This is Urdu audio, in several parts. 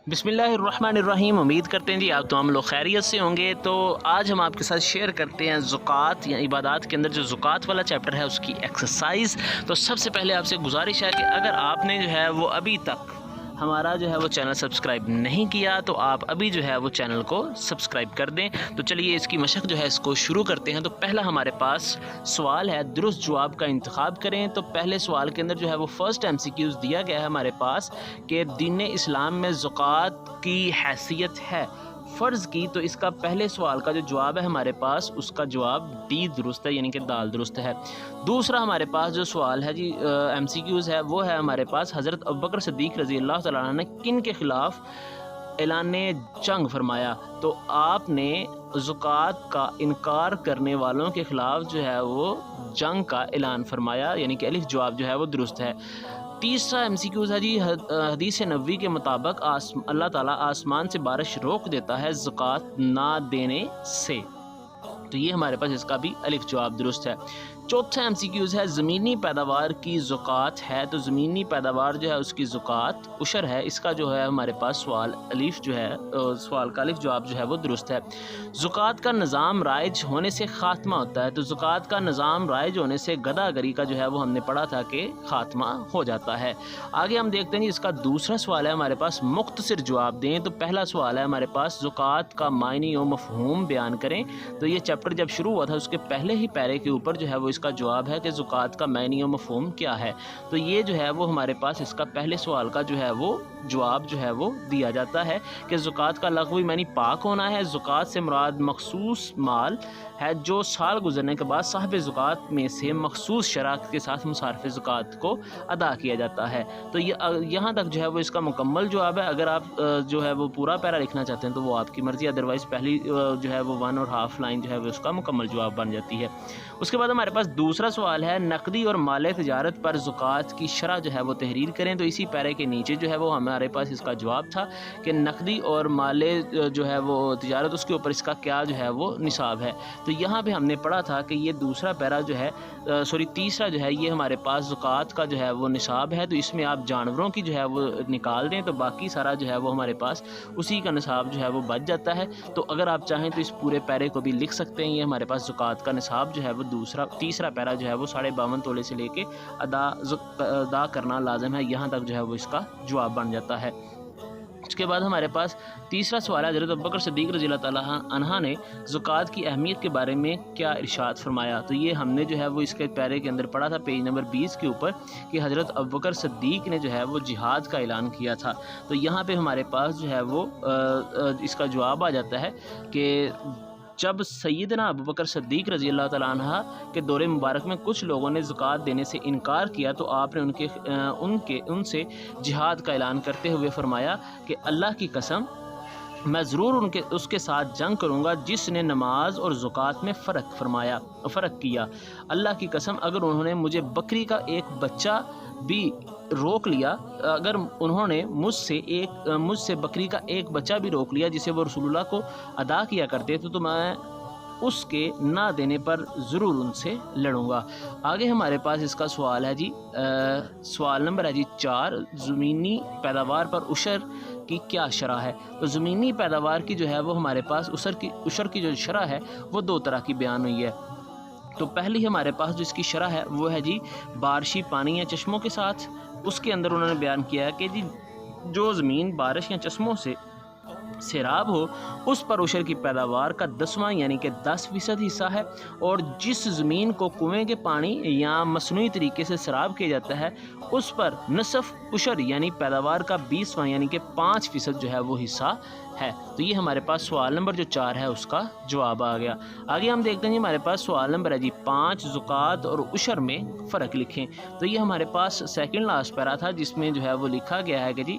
بسم اللہ الرحمن الرحیم۔ امید کرتے ہیں جی آپ تمام لوگ خیریت سے ہوں گے۔ تو آج ہم آپ کے ساتھ شیئر کرتے ہیں زکوٰۃ یا عبادات کے اندر جو زکوٰۃ والا چیپٹر ہے اس کی ایکسرسائز۔ تو سب سے پہلے آپ سے گزارش ہے کہ اگر آپ نے جو ہے وہ ابھی تک ہمارا جو ہے وہ چینل سبسکرائب نہیں کیا تو آپ ابھی جو ہے وہ چینل کو سبسکرائب کر دیں۔ تو چلیے اس کی مشق جو ہے اس کو شروع کرتے ہیں۔ تو پہلا ہمارے پاس سوال ہے، درست جواب کا انتخاب کریں۔ تو پہلے سوال کے اندر جو ہے وہ فرسٹ MCQs دیا گیا ہے ہمارے پاس کہ دین اسلام میں زکوٰۃ کی حیثیت ہے فرض کی۔ تو اس کا پہلے سوال کا جو جواب ہے ہمارے پاس اس کا جواب ڈی درست ہے، یعنی کہ دال درست ہے۔ دوسرا ہمارے پاس جو سوال ہے جی MCQs ہے وہ ہے ہمارے پاس، حضرت ابوبکر صدیق رضی اللہ تعالیٰ عنہ نے کن کے خلاف اعلان جنگ فرمایا؟ تو آپ نے زکوٰۃ کا انکار کرنے والوں کے خلاف جو ہے وہ جنگ کا اعلان فرمایا، یعنی کہ الف جواب جو ہے وہ درست ہے۔ تیسرا MCQs ہے جی، حدیث نبوی کے مطابق اللہ تعالیٰ آسمان سے بارش روک دیتا ہے زکوٰۃ نہ دینے سے، تو یہ ہمارے پاس اس کا بھی الف جواب درست ہے۔ چوتھا MCQs ہے، زمینی پیداوار کی زکوٰۃ ہے، تو زمینی پیداوار جو ہے اس کی زکوٰۃ عشر ہے، اس کا جو ہے ہمارے پاس سوال الف جو ہے سوال کا الف جواب جو ہے وہ درست ہے۔ زکوٰۃ کا نظام رائج ہونے سے خاتمہ ہوتا ہے، تو زکوٰۃ کا نظام رائج ہونے سے گداگری کا جو ہے وہ ہم نے پڑھا تھا کہ خاتمہ ہو جاتا ہے۔ آگے ہم دیکھتے ہیں جی اس کا دوسرا سوال ہے ہمارے پاس، مختصر جواب دیں۔ تو پہلا سوال ہے ہمارے پاس، زکوٰۃ کا معنی و مفہوم بیان کریں۔ تو یہ چیپٹر جب شروع ہوا تھا اس کے پہلے ہی پیرے کے اوپر جو ہے وہ اس کا جواب ہے کہ زکوٰۃ کا معنی و مفہوم کیا ہے۔ تو یہ جو ہے وہ ہمارے پاس اس کا پہلے سوال کا جو ہے وہ جواب جو ہے وہ دیا جاتا ہے کہ زکوٰۃ کا لغوی معنی پاک ہونا ہے۔ زکوٰۃ سے مراد مخصوص مال ہے جو سال گزرنے کے بعد صاحب زکوٰۃ میں سے مخصوص شرائط کے ساتھ مصارف زکوٰۃ کو ادا کیا جاتا ہے۔ تو یہاں تک جو ہے وہ اس کا مکمل جواب ہے۔ اگر آپ جو ہے وہ پورا پیرا لکھنا چاہتے ہیں تو وہ آپ کی مرضی، ادروائز پہلی جو ہے وہ 1 اور ہاف لائن جو ہے وہ اس کا مکمل جواب بن جاتی ہے۔ اس کے بعد ہمارے پاس دوسرا سوال ہے، نقدی اور مال تجارت پر زکوٰۃ کی شرح جو ہے وہ تحریر کریں۔ تو اسی پیرے کے نیچے جو ہے وہ ہمارے پاس اس کا جواب تھا کہ نقدی اور مال جو ہے وہ تجارت اس کے اوپر اس کا کیا جو ہے وہ نصاب ہے۔ تو یہاں پہ ہم نے پڑھا تھا کہ یہ دوسرا پیرا جو ہے تیسرا جو ہے یہ ہمارے پاس زکوٰۃ کا جو ہے وہ نصاب ہے، تو اس میں آپ جانوروں کی جو ہے وہ نکال دیں تو باقی سارا جو ہے وہ ہمارے پاس اسی کا نصاب جو ہے وہ بچ جاتا ہے۔ تو اگر آپ چاہیں تو اس پورے پیرے کو بھی لکھ سکتے ہیں۔ یہ ہمارے پاس زکوٰۃ کا نصاب جو ہے وہ تیسرا پیرا جو ہے وہ 52.5 تولے سے لے کے ادا کرنا لازم ہے، یہاں تک جو ہے وہ اس کا جواب بن جاتا ہے۔ اس کے بعد ہمارے پاس تیسرا سوال ہے، حضرت ابوبکر صدیق رضی اللہ تعالیٰ عنہ نے زکوٰۃ کی اہمیت کے بارے میں کیا ارشاد فرمایا؟ تو یہ ہم نے جو ہے وہ اس کے پیرے کے اندر پڑھا تھا پیج نمبر 20 کے اوپر کہ حضرت ابوبکر صدیق نے جو ہے وہ جہاد کا اعلان کیا تھا۔ تو یہاں پہ ہمارے پاس جو ہے وہ اس کا جواب آ جاتا ہے کہ جب سیدنا ابوبکر صدیق رضی اللہ تعالیٰ عنہ کے دور مبارک میں کچھ لوگوں نے زکوٰۃ دینے سے انکار کیا تو آپ نے ان سے جہاد کا اعلان کرتے ہوئے فرمایا کہ اللہ کی قسم میں ضرور اس کے ساتھ جنگ کروں گا جس نے نماز اور زکوٰۃ میں فرق کیا۔ اللہ کی قسم اگر انہوں نے مجھے بکری کا ایک بچہ بھی روک لیا، اگر انہوں نے مجھ سے بکری کا ایک بچہ بھی روک لیا جسے وہ رسول اللہ کو ادا کیا کرتے تھے تو میں اس کے نہ دینے پر ضرور ان سے لڑوں گا۔ آگے ہمارے پاس اس کا سوال ہے جی سوال نمبر ہے جی 4، زمینی پیداوار پر عشر کی کیا شرح ہے؟ تو زمینی پیداوار کی جو ہے وہ ہمارے پاس عشر کی جو شرح ہے وہ 2 طرح کی بیان ہوئی ہے۔ تو پہلی ہمارے پاس جو اس کی شرح ہے وہ ہے جی بارشی پانی یا چشموں کے ساتھ، اس کے اندر انہوں نے بیان کیا ہے کہ جی جو زمین بارش یا چشموں سے سیراب ہو اس پر عشر کی پیداوار کا 10واں یعنی کہ 10% حصہ ہے، اور جس زمین کو کنویں کے پانی یا مصنوعی طریقے سے سیراب کیا جاتا ہے اس پر نصف عشر یعنی پیداوار کا 20واں یعنی کہ 5% جو ہے وہ حصہ ہے۔ تو یہ ہمارے پاس سوال نمبر جو 4 ہے اس کا جواب آ گیا۔ آگے ہم دیکھتے ہیں جی ہمارے پاس سوال نمبر ہے جی 5، زکوٰۃ اور عشر میں فرق لکھیں۔ تو یہ ہمارے پاس سیکنڈ لاسٹ پیرا تھا جس میں جو ہے وہ لکھا گیا ہے کہ جی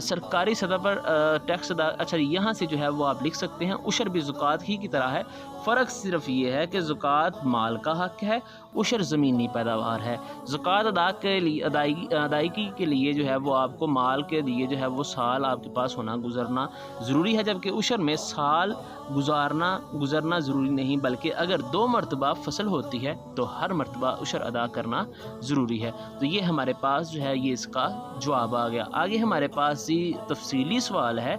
سرکاری سطح پر ٹیکس اچھا یہاں سے جو ہے وہ آپ لکھ سکتے ہیں عشر بھی زکوٰۃ ہی کی طرح ہے، فرق صرف یہ ہے کہ زکوٰۃ مال کا حق ہے، عشر زمینی پیداوار ہے۔ زکوٰۃ ادائیگی کے لیے جو ہے وہ آپ کو مال کے لیے جو ہے وہ سال آپ کے پاس گزرنا ضروری ہے، جبکہ عشر میں سال گزرنا ضروری نہیں، بلکہ اگر 2 مرتبہ فصل ہوتی ہے تو ہر مرتبہ عشر ادا کرنا ضروری ہے۔ تو یہ ہمارے پاس جو ہے یہ اس کا جواب آ گیا۔ آگے ہمارے پاس تفصیلی سوال ہے،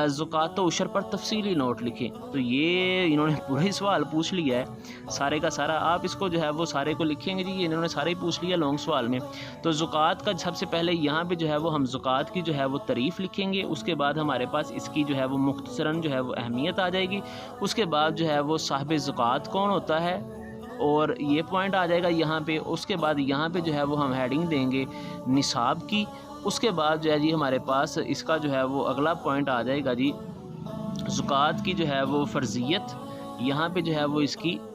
زکوٰۃ و عشر پر تفصیلی نوٹ لکھیں۔ تو یہ انہوں نے پورا ہی سوال پوچھ لیا ہے سارے کا سارا، آپ اس کو جو ہے وہ سارے کو لکھیں گے جی، انہوں نے سارے ہی پوچھ لیا لانگ سوال میں۔ تو زکوٰۃ کا سب سے پہلے یہاں پہ جو ہے وہ ہم زکوٰۃ کی جو ہے وہ تعریف لکھیں گے، اس کے بعد ہمارے پاس اس کی جو ہے وہ مختصراً جو ہے وہ اہمیت آ جائے گی، اس کے بعد جو ہے وہ صاحب زکوٰۃ کون ہوتا ہے اور یہ پوائنٹ آ جائے گا یہاں پہ، اس کے بعد یہاں پہ جو ہے وہ ہم ہیڈنگ دیں گے نصاب کی، اس کے بعد جو ہے جی ہمارے پاس اس کا جو ہے وہ اگلا پوائنٹ آ جائے گا جی زکوٰۃ کی جو ہے وہ فرضیت، یہاں پہ جو ہے وہ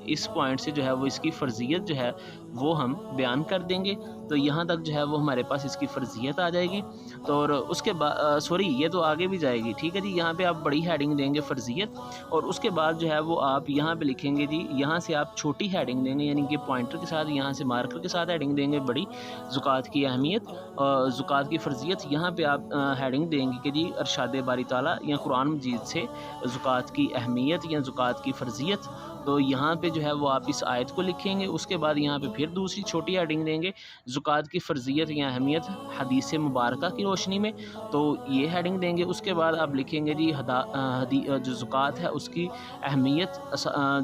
اس پوائنٹ سے جو ہے وہ اس کی فرضیت جو ہے وہ ہم بیان کر دیں گے۔ تو یہاں تک جو ہے وہ ہمارے پاس اس کی فرضیت آ جائے گی۔ تو اور اس کے بعد یہ تو آگے بھی جائے گی، ٹھیک ہے جی، یہاں پہ آپ بڑی ہیڈنگ دیں گے فرضیت، اور اس کے بعد جو ہے وہ آپ یہاں پہ لکھیں گے جی، یہاں سے آپ چھوٹی ہیڈنگ دیں گے، یعنی کہ پوائنٹر کے ساتھ یہاں سے مارکر کے ساتھ ہیڈنگ دیں گے بڑی، زکوٰۃ کی اہمیت اور زکوٰۃ کی فرضیت، یہاں پہ آپ ہیڈنگ دیں گے کہ جی ارشاد باری تعالیٰ یا قرآن مجید سے زکوٰۃ کی اہمیت یا زکوٰۃ کی فرضیت۔ تو یہاں پہ جو ہے وہ آپ اس آیت کو لکھیں گے، اس کے بعد یہاں پہ پھر دوسری چھوٹی ہیڈنگ دیں گے زکوٰۃ کی فرضیت یا اہمیت حدیث مبارکہ کی روشنی میں، تو یہ ہیڈنگ دیں گے۔ اس کے بعد آپ لکھیں گے جی جو زکوٰۃ ہے اس کی اہمیت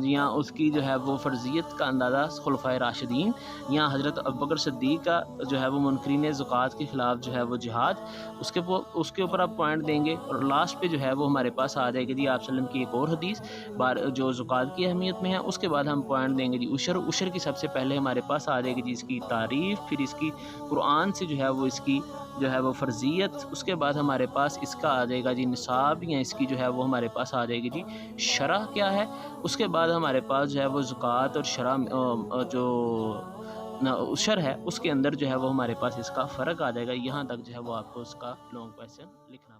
یا اس کی جو ہے وہ فرضیت کا اندازہ خلفائے راشدین یا حضرت ابوبکر صدیق کا جو ہے وہ منکرین زکوٰۃ کے خلاف جو ہے وہ جہاد، اس کے اوپر آپ پوائنٹ دیں گے، اور لاسٹ پہ جو ہے وہ ہمارے پاس آ جائے گی جی آپ صلی اللہ علیہ وسلم کی ایک اور حدیث جو زکوٰۃ کی اہمیت میں ہے۔ اس کے بعد ہم پوائنٹ دیں گے جی عشر کی سب سے پہلے ہمارے پاس آ جائے گی جی اس کی تعریف، پھر اس کی قرآن سے جو ہے وہ اس کی جو ہے وہ فرضیت، اس کے بعد ہمارے پاس اس کا آ جائے گا جی نصاب، یا اس کی جو ہے وہ ہمارے پاس آ جائے گی جی شرح کیا ہے، اس کے بعد ہمارے پاس جو ہے وہ زکوٰۃ اور شرح جو عشر ہے اس کے اندر جو ہے وہ ہمارے پاس اس کا فرق آ جائے گا۔ یہاں تک جو ہے وہ آپ کو اس کا لانگ کویسچن لکھنا